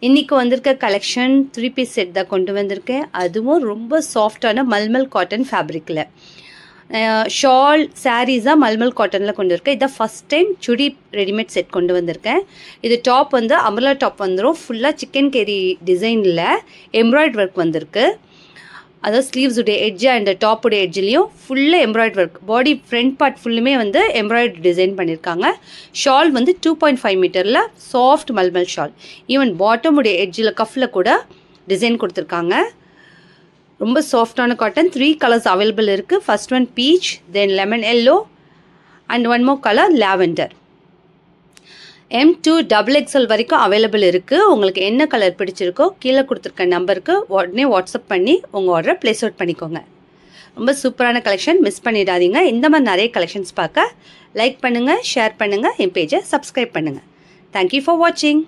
இன்றைக்கி வந்திருக்க collection 3 piece set தான் கொண்டு வந்திருக்கேன். அதுவும் ரொம்ப சாஃப்டான மல்மல் காட்டன் ஃபேப்ரிக்கில். ஷால் சாரீஸாக மல்மல் காட்டனில் கொண்டு இருக்கேன். இதான் ஃபஸ்ட் டைம் சுடி ரெடிமேட் செட் கொண்டு வந்திருக்கேன். இது டாப் வந்து அம்பர்லா டாப் வந்துடும். ஃபுல்லாக சிக்கன் கேரி டிசைனில் எம்ப்ராய்டரி ஒர்க் வந்திருக்கு. அதாவது ஸ்லீவ்ஸுடைய எட்ஜ் அண்ட் டாப்புடைய எட்ஜ்லேயும் ஃபுல்லாக எம்ப்ராய்டரி ஒர்க். பாடி ஃப்ரண்ட் பார்ட் ஃபுல்லுமே வந்து எம்ப்ராய்டரி டிசைன் பண்ணியிருக்காங்க. ஷால் வந்து 2.5 மீட்டரில் சாஃப்ட் மல்மல் ஷால். ஈவன் பாட்டமுடைய எட்ஜில் கஃபில் கூட டிசைன் கொடுத்துருக்காங்க. ரொம்ப சாஃப்டான காட்டன். 3 கலர்ஸ் அவைலபிள் இருக்குது. First one pitch, then lemon yellow and one more colour lavender. M2 XXL வரைக்கும் அவைலபிள் இருக்குது. உங்களுக்கு என்ன கலர் பிடிச்சிருக்கோ கீழே கொடுத்துருக்க நம்பருக்கு உடனே வாட்ஸ்அப் பண்ணி உங்கள் ஆர்டரை ப்ளேஸ் அவுட் பண்ணிக்கோங்க. ரொம்ப சூப்பரான கலெக்ஷன், மிஸ் பண்ணிடாதீங்க. இந்த மாதிரி நிறைய கலெக்ஷன்ஸ் பார்க்க லைக் பண்ணுங்கள், ஷேர் பண்ணுங்கள், என் பேஜை சப்ஸ்கிரைப் பண்ணுங்கள். தேங்க்யூ ஃபார் வாட்சிங்.